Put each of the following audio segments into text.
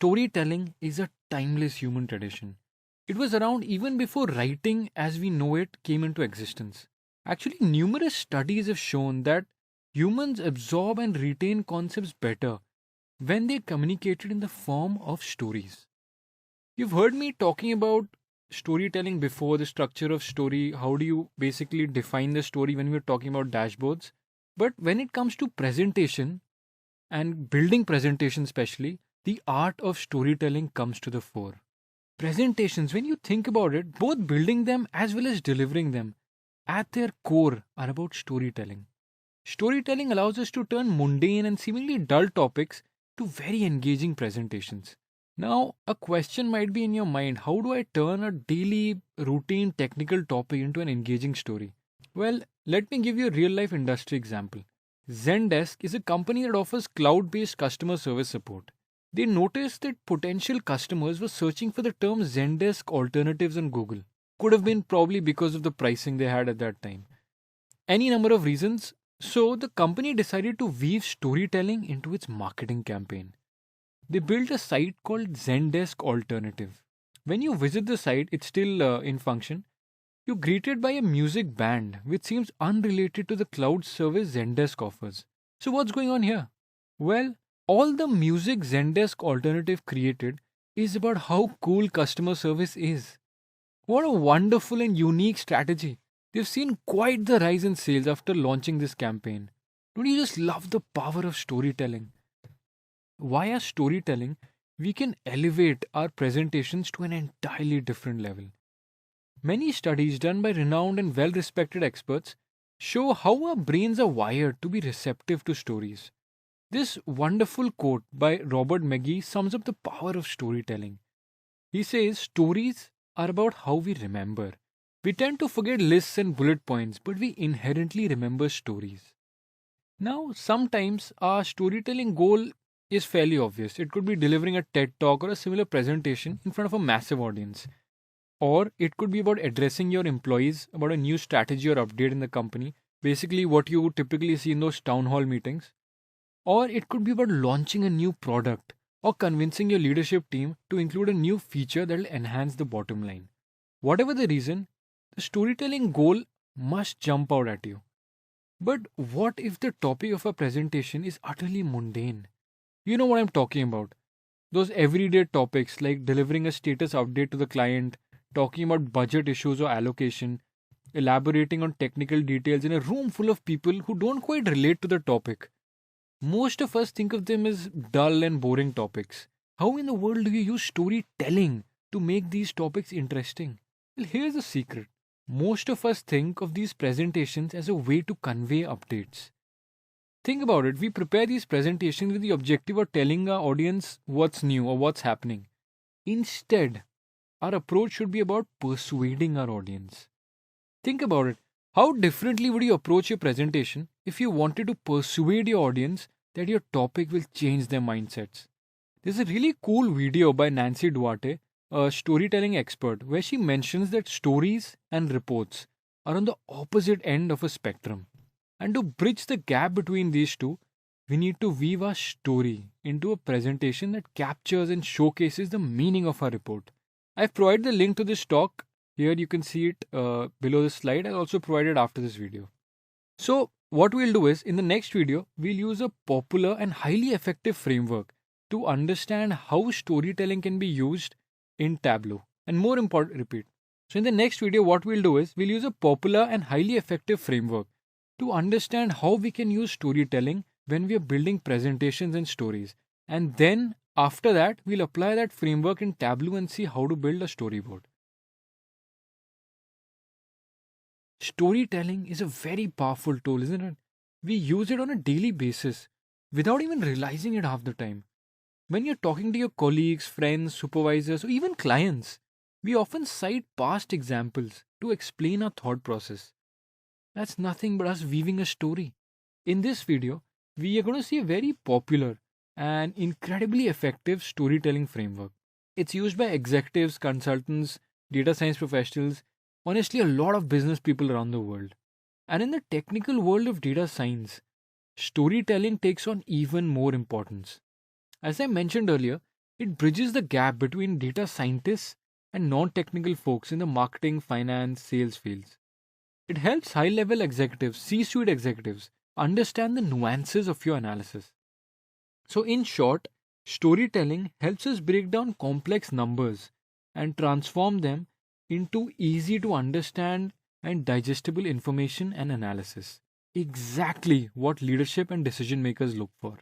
Storytelling is a timeless human tradition. It was around even before writing as we know it came into existence. Actually, numerous studies have shown that humans absorb and retain concepts better when they're communicated in the form of stories. You've heard me talking about storytelling before, the structure of story, how do you basically define the story when we're talking about dashboards. But when it comes to presentation and building presentation, especially, the art of storytelling comes to the fore. Presentations, when you think about it, both building them as well as delivering them, at their core are about storytelling. Storytelling allows us to turn mundane and seemingly dull topics to very engaging presentations. Now, a question might be in your mind, how do I turn a daily routine technical topic into an engaging story? Well, let me give you a real life industry example. Zendesk is a company that offers cloud based customer service support. They noticed that potential customers were searching for the term Zendesk alternatives on Google. Could have been probably because of the pricing they had at that time. Any number of reasons. So the company decided to weave storytelling into its marketing campaign. They built a site called Zendesk Alternative. When you visit the site, it's still in function. You're greeted by a music band which seems unrelated to the cloud service Zendesk offers. So what's going on here? Well, all the music Zendesk Alternative created is about how cool customer service is. What a wonderful and unique strategy. They've seen quite the rise in sales after launching this campaign. Don't you just love the power of storytelling? Via storytelling, we can elevate our presentations to an entirely different level. Many studies done by renowned and well respected experts show how our brains are wired to be receptive to stories. This wonderful quote by Robert McGee sums up the power of storytelling. He says, stories are about how we remember. We tend to forget lists and bullet points, but we inherently remember stories. Now, sometimes our storytelling goal is fairly obvious. It could be delivering a TED talk or a similar presentation in front of a massive audience. Or it could be about addressing your employees about a new strategy or update in the company, basically what you typically see in those town hall meetings. Or it could be about launching a new product or convincing your leadership team to include a new feature that will enhance the bottom line. Whatever the reason, the storytelling goal must jump out at you. But what if the topic of a presentation is utterly mundane? You know what I'm talking about. Those everyday topics like delivering a status update to the client, talking about budget issues or allocation, elaborating on technical details in a room full of people who don't quite relate to the topic. Most of us think of them as dull and boring topics. How in the world do you use storytelling to make these topics interesting? Well, here's the secret. Most of us think of these presentations as a way to convey updates. Think about it, we prepare these presentations with the objective of telling our audience what's new or what's happening. Instead, our approach should be about persuading our audience. Think about it. How differently would you approach your presentation if you wanted to persuade your audience that your topic will change their mindsets? There's a really cool video by Nancy Duarte, a storytelling expert, where she mentions that stories and reports are on the opposite end of a spectrum. And to bridge the gap between these two, we need to weave our story into a presentation that captures and showcases the meaning of our report. I've provided the link to this talk. Here you can see it below the slide. I'll also provide it after this video. So what we'll do is, in the next video, we'll use a popular and highly effective framework to understand how storytelling can be used in Tableau. And more important, repeat. So in the next video, what we'll do is, we'll use a popular and highly effective framework to understand how we can use storytelling when we are building presentations and stories. And then after that, we'll apply that framework in Tableau and see how to build a storyboard. Storytelling is a very powerful tool, isn't it? We use it on a daily basis without even realizing it half the time. When you're talking to your colleagues, friends, supervisors, or even clients, we often cite past examples to explain our thought process. That's nothing but us weaving a story. In this video, we are going to see a very popular and incredibly effective storytelling framework. It's used by executives, consultants, data science professionals, honestly, a lot of business people around the world. And in the technical world of data science, storytelling takes on even more importance. As I mentioned earlier, It bridges the gap between data scientists and non-technical folks in the marketing, finance, sales fields. It helps high-level executives, C-suite executives, understand the nuances of your analysis. So in short, storytelling helps us break down complex numbers and transform them into easy to understand and digestible information and analysis. Exactly what leadership and decision makers look for.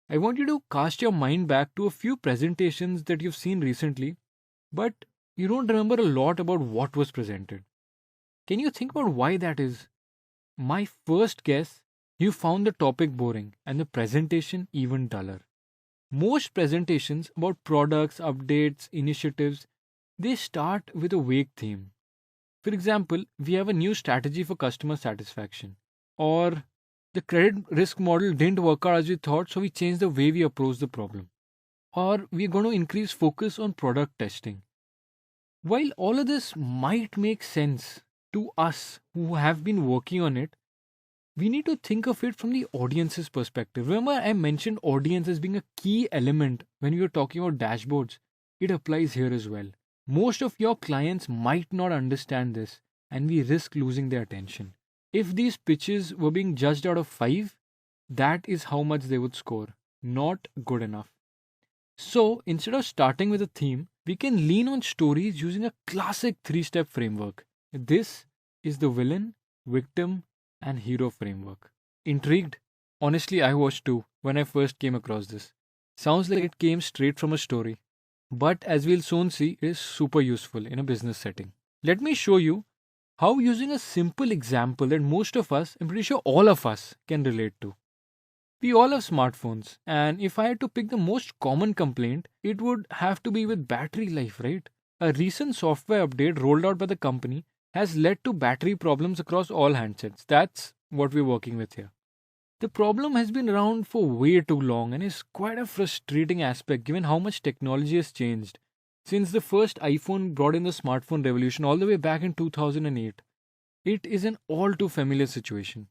I want you to cast your mind back to a few presentations that you've seen recently, but you don't remember a lot about what was presented. Can you think about why that is? My first guess, you found the topic boring and the presentation even duller. Most presentations about products, updates, initiatives, they start with a vague theme. For example, we have a new strategy for customer satisfaction. Or the credit risk model didn't work out as we thought, so we changed the way we approach the problem. Or we're going to increase focus on product testing. While all of this might make sense to us who have been working on it, we need to think of it from the audience's perspective. Remember, I mentioned audience as being a key element when we were talking about dashboards. It applies here as well. Most of your clients might not understand this, and we risk losing their attention. If these pitches were being judged out of 5, that is how much they would score. Not good enough. So, instead of starting with a theme, we can lean on stories using a classic 3-step framework. This is the villain, victim, and hero framework. Intrigued? Honestly, I was too when I first came across this. Sounds like it came straight from a story. But as we'll soon see, it is super useful in a business setting. Let me show you how using a simple example that most of us, I'm pretty sure all of us, can relate to. We all have smartphones, and if I had to pick the most common complaint, it would have to be with battery life, right? A recent software update rolled out by the company has led to battery problems across all handsets. That's what we're working with here. The problem has been around for way too long and is quite a frustrating aspect given how much technology has changed since the first iPhone brought in the smartphone revolution all the way back in 2008. It is an all too familiar situation.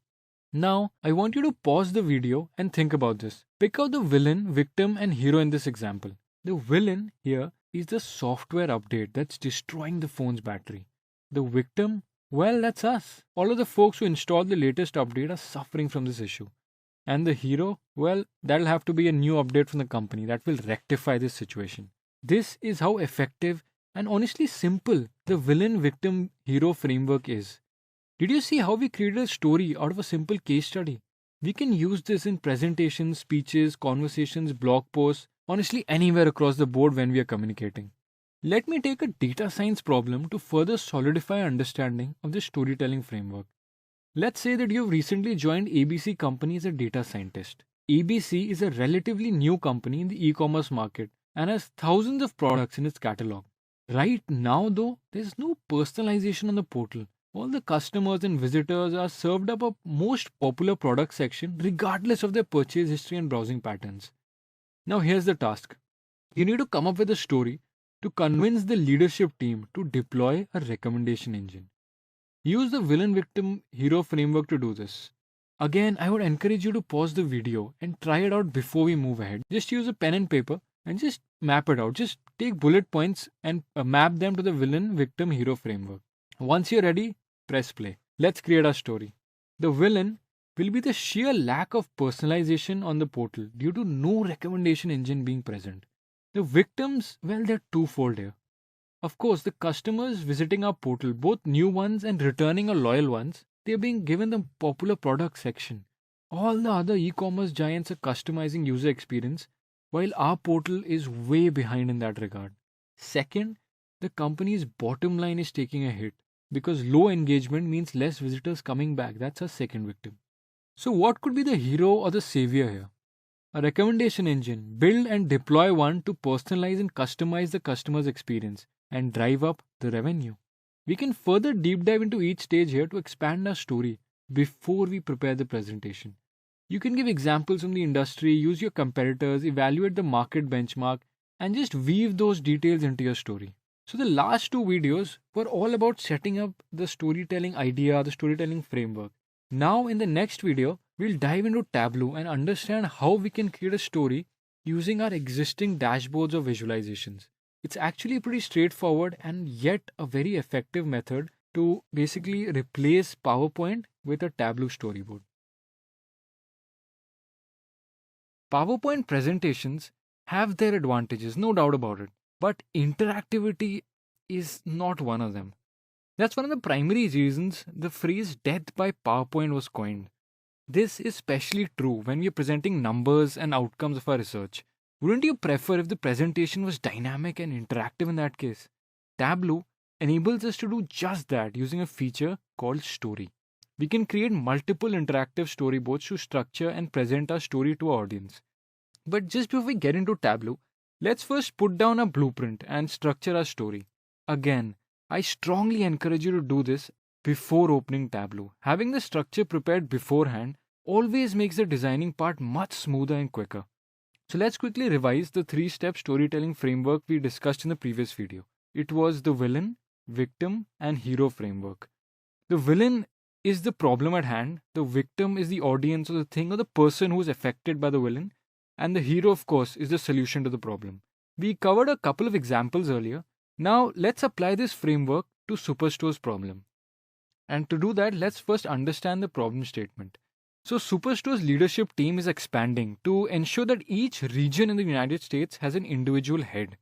Now, I want you to pause the video and think about this. Pick out the villain, victim, and hero in this example. The villain here is the software update that's destroying the phone's battery. The victim, well, that's us. All of the folks who installed the latest update are suffering from this issue. And the hero, well, that'll have to be a new update from the company that will rectify this situation. This is how effective and honestly simple the villain, victim, hero framework is. Did you see how we created a story out of a simple case study? We can use this in presentations, speeches, conversations, blog posts, honestly anywhere across the board when we are communicating. Let me take a data science problem to further solidify our understanding of the storytelling framework. Let's say that you've recently joined ABC company as a data scientist. ABC is a relatively new company in the e-commerce market and has thousands of products in its catalog. Right now though, there's no personalization on the portal. All the customers and visitors are served up a most popular product section regardless of their purchase history and browsing patterns. Now here's the task. You need to come up with a story to convince the leadership team to deploy a recommendation engine. Use the villain, victim, hero framework to do this. Again, I would encourage you to pause the video and try it out before we move ahead. Just use a pen and paper and just map it out. Just take bullet points and map them to the villain, victim, hero framework. Once you're ready, press play. Let's create our story. The villain will be the sheer lack of personalization on the portal due to no recommendation engine being present. The victims, well, they're twofold here. Of course, the customers visiting our portal, both new ones and returning or loyal ones, they're being given the popular product section. All the other e-commerce giants are customizing user experience, while our portal is way behind in that regard. Second, the company's bottom line is taking a hit because low engagement means less visitors coming back. That's our second victim. So what could be the hero or the savior here? A recommendation engine. Build and deploy one to personalize and customize the customer's experience and drive up the revenue. We can further deep dive into each stage here to expand our story before we prepare the presentation. You can give examples from the industry, use your competitors, evaluate the market benchmark, and just weave those details into your story. So the last 2 videos were all about setting up the storytelling idea, the storytelling framework. Now in the next video, we'll dive into Tableau and understand how we can create a story using our existing dashboards or visualizations. It's actually pretty straightforward and yet a very effective method to basically replace PowerPoint with a Tableau storyboard. PowerPoint presentations have their advantages, no doubt about it, but interactivity is not one of them. That's one of the primary reasons the phrase death by PowerPoint was coined. This is especially true when we are presenting numbers and outcomes of our research. Wouldn't you prefer if the presentation was dynamic and interactive in that case? Tableau enables us to do just that using a feature called Story. We can create multiple interactive storyboards to structure and present our story to our audience. But just before we get into Tableau, let's first put down a blueprint and structure our story. Again, I strongly encourage you to do this before opening Tableau. Having the structure prepared beforehand always makes the designing part much smoother and quicker. So let's quickly revise the 3-step storytelling framework we discussed in the previous video. It was the villain, victim, and hero framework. The villain is the problem at hand, the victim is the audience or the thing or the person who is affected by the villain, and the hero, of course, is the solution to the problem. We covered a couple of examples earlier. Now let's apply this framework to Superstore's problem. And to do that, let's first understand the problem statement. So Superstore's leadership team is expanding to ensure that each region in the United States has an individual head.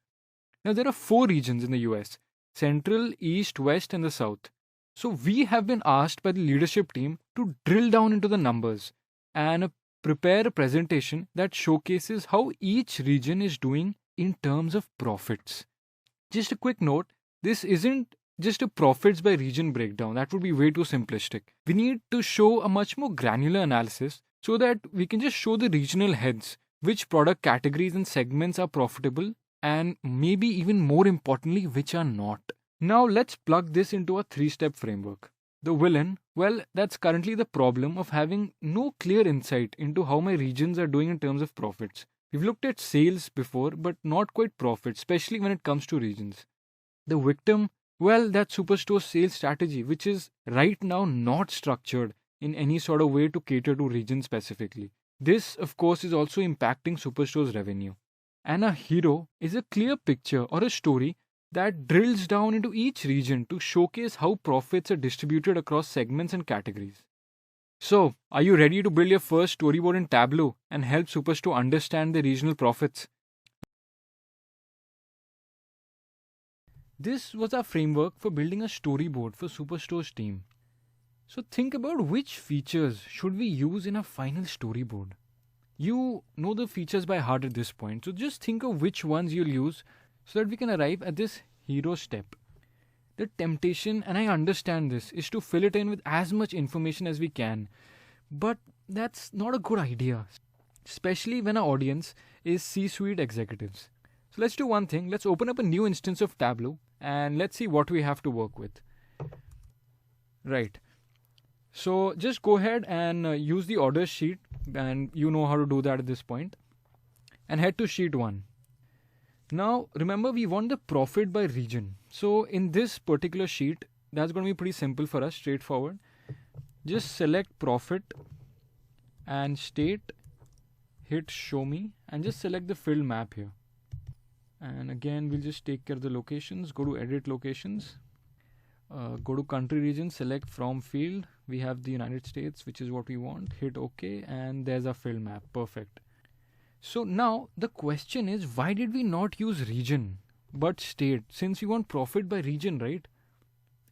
Now there are 4 regions in the US: Central, East, West, and the South. So we have been asked by the leadership team to drill down into the numbers and prepare a presentation that showcases how each region is doing in terms of profits. Just a quick note, this isn't just a profits by region breakdown. That would be way too simplistic. We need to show a much more granular analysis so that we can just show the regional heads which product categories and segments are profitable and maybe even more importantly which are not. Now let's plug this into a 3-step framework. The villain, well, that's currently the problem of having no clear insight into how my regions are doing in terms of profits. We've looked at sales before, but not quite profits, especially when it comes to regions. The victim, well, that's Superstore's sales strategy, which is right now not structured in any sort of way to cater to regions specifically. This, of course, is also impacting Superstore's revenue. And a hero is a clear picture or a story that drills down into each region to showcase how profits are distributed across segments and categories. So, are you ready to build your first storyboard in Tableau and help Superstore understand the regional profits? This was our framework for building a storyboard for Superstore's team. So think about which features should we use in a final storyboard. You know the features by heart at this point, so just think of which ones you'll use so that we can arrive at this hero step. The temptation, and I understand this, is to fill it in with as much information as we can. But that's not a good idea, especially when our audience is C-suite executives. So let's do one thing. Let's open up a new instance of Tableau and let's see what we have to work with. Right. So just go ahead and use the orders sheet, and you know how to do that at this point. And head to sheet 1. Now, remember, we want the profit by region. So in this particular sheet, that's going to be pretty simple for us, straightforward. Just select profit and state, hit show me, and just select the filled map here. And again, we'll just take care of the locations. Go to edit locations. Go to country region, select from field. We have the United States, which is what we want. Hit OK, and there's our filled map. Perfect. So now the question is, why did we not use region but state, since we want profit by region, right?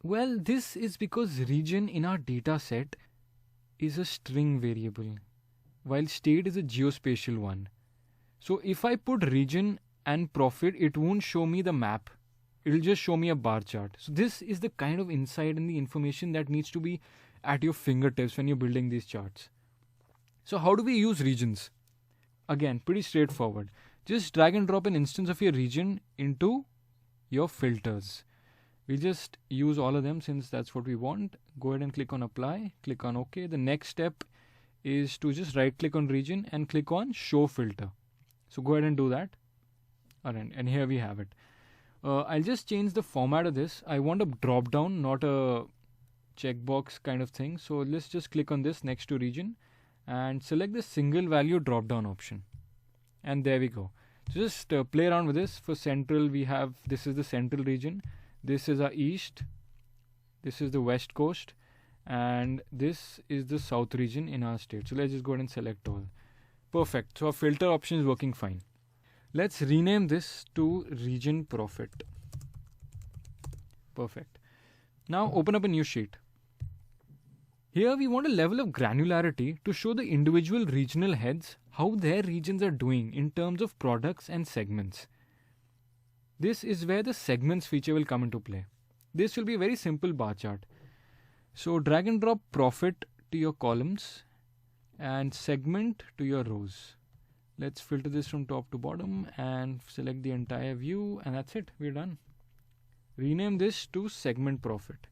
Well, this is because region in our data set is a string variable, while state is a geospatial one. So if I put region and profit, it won't show me the map. It'll just show me a bar chart. So this is the kind of insight and the information that needs to be at your fingertips when you're building these charts. So how do we use regions? Again, pretty straightforward. Just drag and drop an instance of your region into your filters. We'll just use all of them since that's what we want. Go ahead and click on apply, click on OK. The next step is to just right click on region and click on show filter. So go ahead and do that. Alright, and here we have it. I'll just change the format of this. I want a drop down, not a checkbox kind of thing. So let's just click on this next to region and select the single value drop down option. and there we go. So just play around with this. For central, we have, this is the central region, this is our east, this is the west coast, and this is the south region in our state. So let's just go ahead and select all. Perfect. So our filter option is working fine. Let's rename this to region profit. Perfect. Now open up a new sheet. Here we want a level of granularity to show the individual regional heads how their regions are doing in terms of products and segments. This is where the segments feature will come into play. This will be a very simple bar chart. So drag and drop profit to your columns and segment to your rows. Let's filter this from top to bottom and select the entire view, and that's it, we're done. Rename this to segment profit.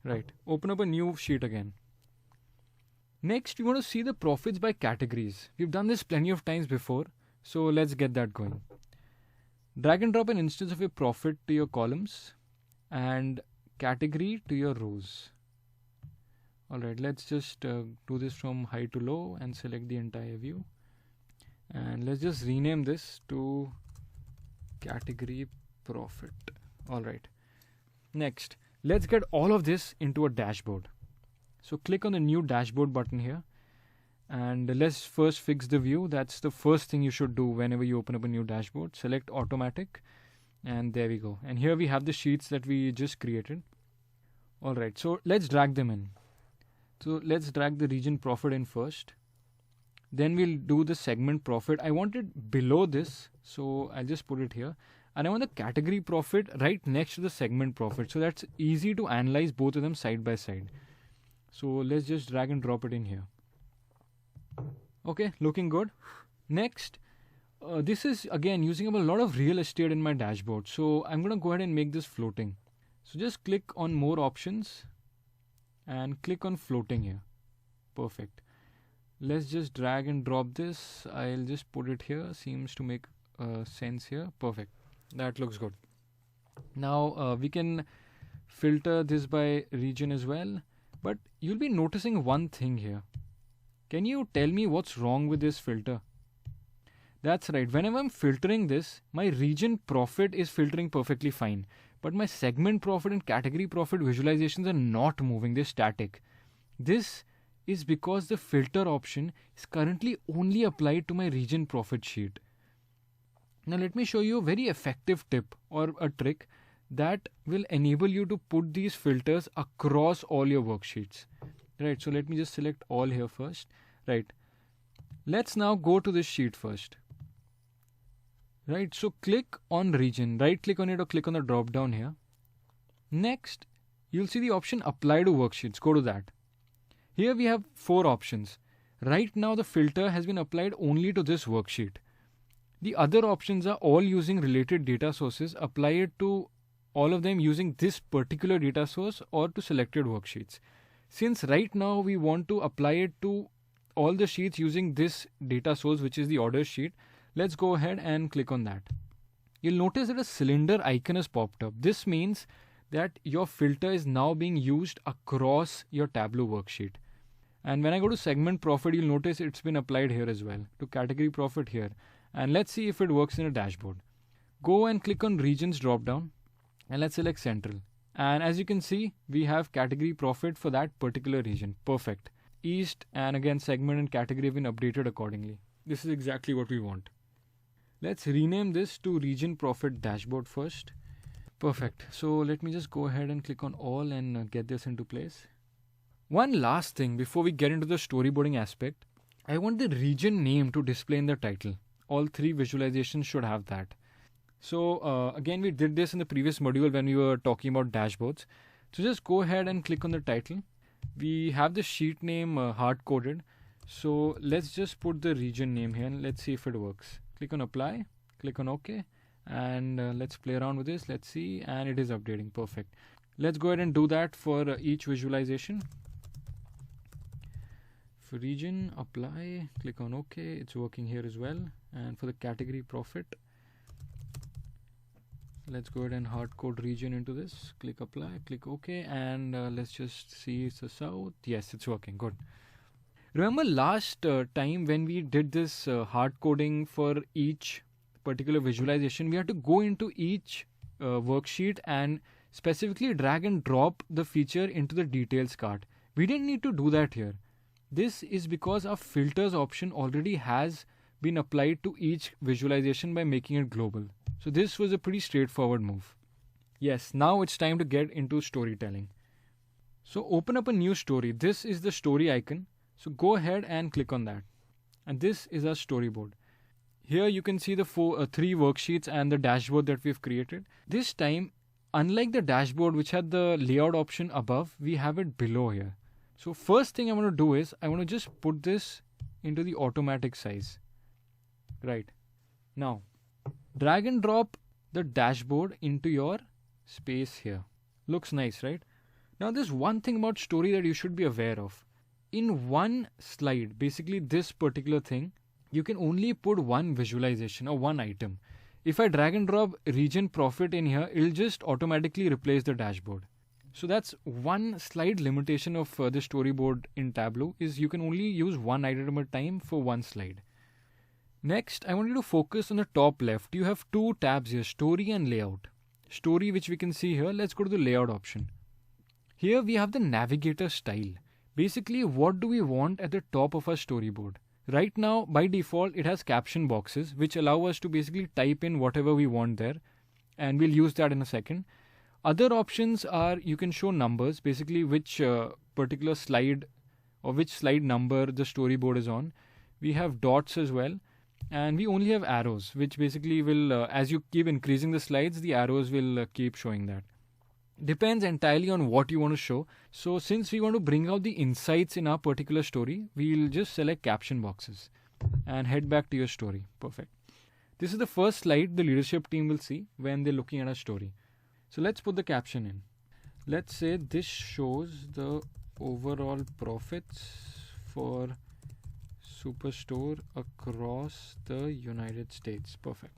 Right, open up a new sheet again. Next, we want to see the profits by categories. We've done this plenty of times before, so let's get that going. Drag and drop an instance of your profit to your columns and category to your rows. Alright, let's just do this from high to low and select the entire view. And let's just rename this to category profit. Alright, next, let's get all of this into a dashboard. So click on the new dashboard button here. And let's first fix the view. That's the first thing you should do whenever you open up a new dashboard. Select automatic, and there we go. And here we have the sheets that we just created. Alright, so let's drag them in. So let's drag the region profit in first. Then we'll do the segment profit. I want it below this, so I'll just put it here. And I want the category profit right next to the segment profit. So that's easy to analyze both of them side by side. So let's just drag and drop it in here. Okay, looking good. Next, this is again using up a lot of real estate in my dashboard. So I'm going to go ahead and make this floating. So just click on more options and click on floating here. Perfect. Let's just drag and drop this. I'll just put it here. Seems to make sense here. Perfect. That looks good. Now we can filter this by region as well. But you'll be noticing one thing here. Can you tell me what's wrong with this filter? That's right. Whenever I'm filtering this, my region profit is filtering perfectly fine. But my segment profit and category profit visualizations are not moving. They're static. This is because the filter option is currently only applied to my region profit sheet. Now let me show you a very effective tip or a trick that will enable you to put these filters across all your worksheets. Right, so let me just select all here first. Right, let's now go to this sheet first. Right, so click on region, right click on it or click on the drop down here. Next, you'll see the option apply to worksheets. Go to that. Here we have 4 options. Right now the filter has been applied only to this worksheet. The other options are all using related data sources. Apply it to all of them using this particular data source or to selected worksheets. Since right now we want to apply it to all the sheets using this data source, which is the order sheet, let's go ahead and click on that. You'll notice that a cylinder icon has popped up. This means that your filter is now being used across your Tableau worksheet. And when I go to segment profit, you'll notice it's been applied here as well, to category profit here. And let's see if it works in a dashboard. Go and click on regions drop down and let's select central. And as you can see, we have category profit for that particular region. Perfect. East and again segment and category have been updated accordingly. This is exactly what we want. Let's rename this to region profit dashboard first. Perfect. So let me just go ahead and click on all and get this into place. One last thing before we get into the storyboarding aspect, I want the region name to display in the title. All 3 visualizations should have that. So again, we did this in the previous module when we were talking about dashboards. So just go ahead and click on the title. We have the sheet name hard-coded. So let's just put the region name here and let's see if it works. Click on apply, click on OK, and let's play around with this. Let's see, and it is updating. Perfect. Let's go ahead and do that for each visualization. For region, apply, click on OK. It's working here as well. And for the category profit, let's go ahead and hard code region into this. Click apply, click OK, and let's just see it's the south. Yes, it's working. Good. Remember last time when we did this hard coding for each particular visualization, we had to go into each worksheet and specifically drag and drop the feature into the details card. We didn't need to do that here. This is because our filters option already has been applied to each visualization by making it global. So this was a pretty straightforward move. Yes, now it's time to get into storytelling. So open up a new story. This is the story icon. So go ahead and click on that. And this is our storyboard. Here you can see the three worksheets and the dashboard that we've created. This time, unlike the dashboard which had the layout option above, we have it below here. So first thing I want to do is I want to just put this into the automatic size. Right. Now, drag and drop the dashboard into your space here. Looks nice, right? Now there's one thing about story that you should be aware of. In one slide, basically this particular thing, you can only put one visualization or one item. If I drag and drop region profit in here, it'll just automatically replace the dashboard. So that's one slide limitation of the storyboard in Tableau, is you can only use one item at a time for one slide. Next, I want you to focus on the top left. You have two tabs here, story and layout. Story, which we can see here, let's go to the layout option. Here we have the navigator style. Basically, what do we want at the top of our storyboard? Right now, by default, it has caption boxes, which allow us to basically type in whatever we want there. And we'll use that in a second. Other options are you can show numbers, basically which particular slide or which slide number the storyboard is on. We have dots as well. And we only have arrows, which basically will, as you keep increasing the slides, the arrows will keep showing that. Depends entirely on what you want to show. So since we want to bring out the insights in our particular story, we'll just select caption boxes and head back to your story. Perfect. This is the first slide the leadership team will see when they're looking at our story. So let's put the caption in. Let's say this shows the overall profits for Superstore across the United States. Perfect.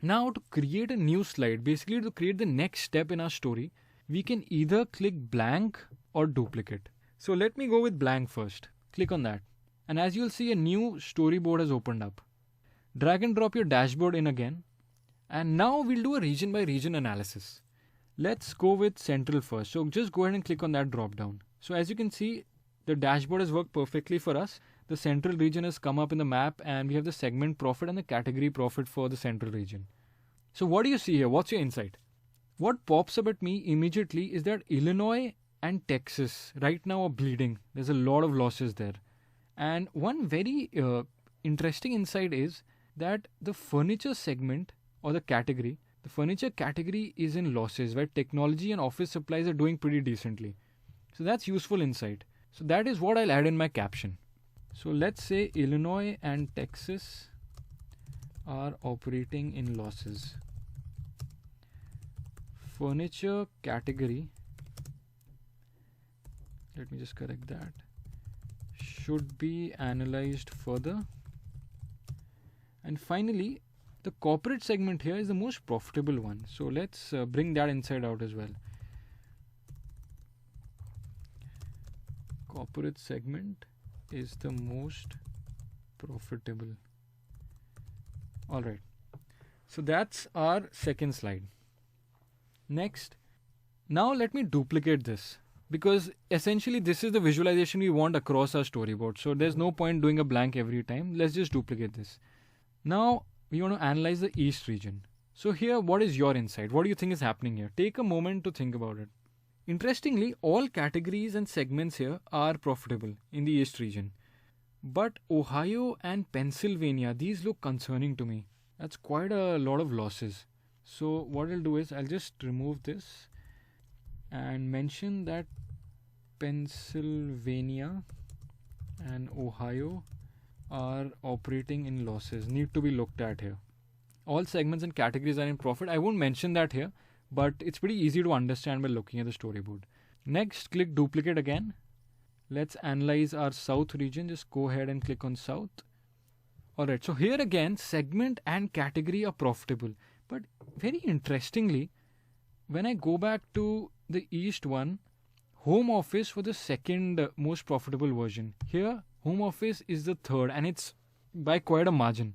Now to create a new slide, basically to create the next step in our story, we can either click blank or duplicate. So let me go with blank first. Click on that. And as you'll see, a new storyboard has opened up. Drag and drop your dashboard in again. And now we'll do a region by region analysis. Let's go with central first. So just go ahead and click on that drop down. So as you can see, the dashboard has worked perfectly for us. The central region has come up in the map and we have the segment profit and the category profit for the central region. So what do you see here? What's your insight? What pops up at me immediately is that Illinois and Texas right now are bleeding. There's a lot of losses there. And one very interesting insight is that the furniture segment or the furniture category is in losses, where technology and office supplies are doing pretty decently. So that's useful insight. So that is what I'll add in my caption. So let's say Illinois and Texas are operating in losses. Furniture category, let me just correct that, should be analyzed further. And finally, the corporate segment here is the most profitable one. So let's bring that inside out as well. Corporate segment is the most profitable. All right. So that's our second slide. Next, now let me duplicate this, because essentially this is the visualization we want across our storyboard. So there's no point doing a blank every time. Let's just duplicate this. Now we want to analyze the East region. So here, what is your insight? What do you think is happening here? Take a moment to think about it. Interestingly, all categories and segments here are profitable in the East region. But Ohio and Pennsylvania, these look concerning to me. That's quite a lot of losses. So what I'll do is I'll just remove this and mention that Pennsylvania and Ohio are operating in losses, need to be looked at here. All segments and categories are in profit. I won't mention that here, but it's pretty easy to understand by looking at the storyboard. Next, click duplicate again. Let's analyze our South region. Just go ahead and click on South. Alright, so here again, segment and category are profitable. But very interestingly, when I go back to the East one, home office for the second most profitable version. Here, home office is the third, and it's by quite a margin.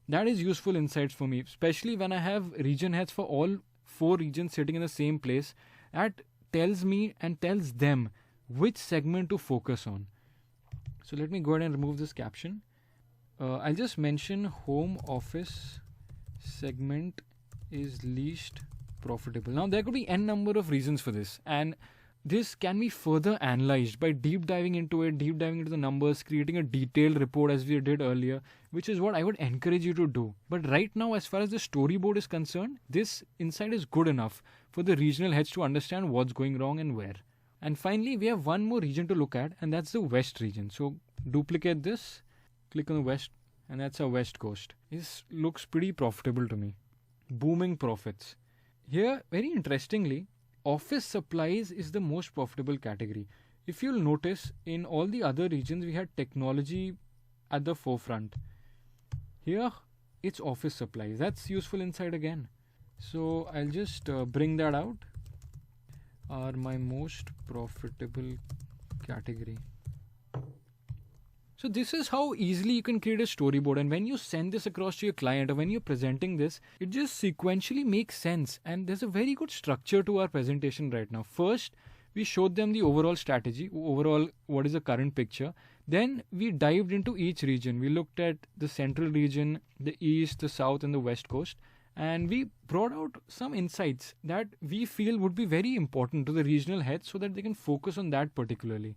That is useful insights for me, especially when I have region heads for all 4 regions sitting in the same place. That tells me and tells them which segment to focus on. So let me go ahead and remove this caption. I'll just mention home office segment is least profitable. Now there could be n number of reasons for this, and this can be further analyzed by deep diving into it, deep diving into the numbers, creating a detailed report as we did earlier, which is what I would encourage you to do. But right now, as far as the storyboard is concerned, this insight is good enough for the regional heads to understand what's going wrong and where. And finally, we have one more region to look at, and that's the West region. So duplicate this, click on the West, and that's our West Coast. This looks pretty profitable to me. Booming profits. Here, very interestingly, office supplies is the most profitable category. If you'll notice, in all the other regions, we had technology at the forefront. Here, it's office supplies. That's useful insight again. So I'll just bring that out. Are my most profitable category. So this is how easily you can create a storyboard, and when you send this across to your client or when you're presenting this, it just sequentially makes sense, and there's a very good structure to our presentation right now. First, we showed them the overall strategy, overall what is the current picture. Then we dived into each region. We looked at the central region, the east, the south and the west coast, and we brought out some insights that we feel would be very important to the regional heads so that they can focus on that particularly.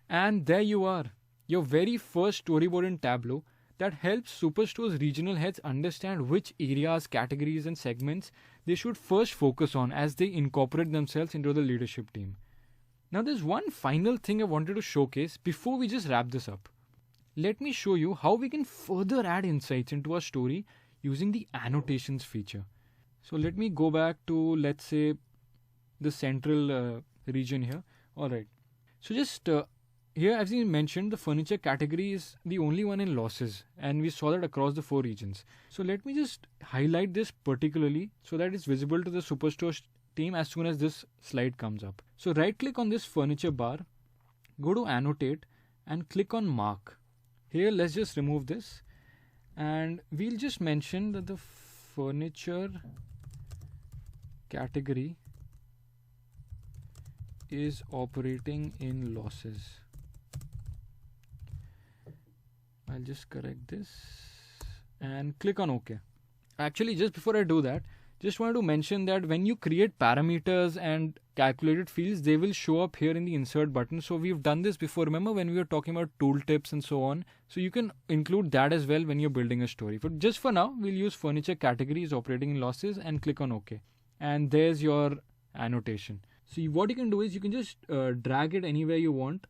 And there you are, your very first storyboard in Tableau that helps Superstore's regional heads understand which areas, categories and segments they should first focus on as they incorporate themselves into the leadership team. Now there's one final thing I wanted to showcase before we just wrap this up. Let me show you how we can further add insights into our story using the annotations feature. So let me go back to, let's say, the central region here. Alright, so just here, as we mentioned, the furniture category is the only one in losses, and we saw that across the 4 regions. So let me just highlight this particularly so that it's visible to the Superstore team as soon as this slide comes up. So right click on this furniture bar, go to annotate and click on mark. Here let's just remove this, and we'll just mention that the furniture category is operating in losses. I'll just correct this and click on OK. Actually, just before I do that, just wanted to mention that when you create parameters and calculated fields, they will show up here in the insert button. So we've done this before. Remember when we were talking about tooltips and so on? So you can include that as well when you're building a story. But just for now, we'll use furniture categories operating in losses and click on OK. And there's your annotation. See, what you can do is you can just drag it anywhere you want.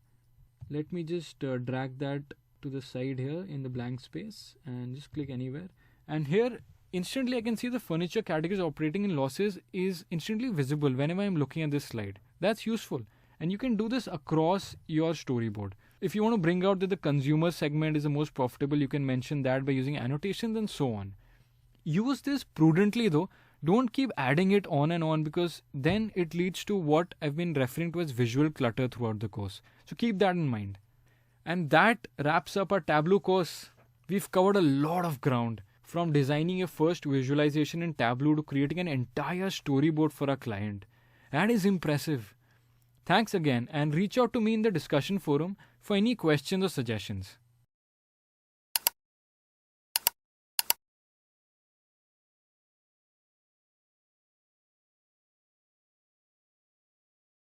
Let me just drag that to the side here in the blank space and just click anywhere. And here instantly I can see the furniture categories operating in losses is instantly visible whenever I'm looking at this slide. That's useful. And you can do this across your storyboard. If you want to bring out that the consumer segment is the most profitable, you can mention that by using annotations and so on. Use this prudently though. Don't keep adding it on and on, because then it leads to what I've been referring to as visual clutter throughout the course. So keep that in mind. And that wraps up our Tableau course. We've covered a lot of ground, from designing your first visualization in Tableau to creating an entire storyboard for our client. That is impressive. Thanks again, and reach out to me in the discussion forum for any questions or suggestions.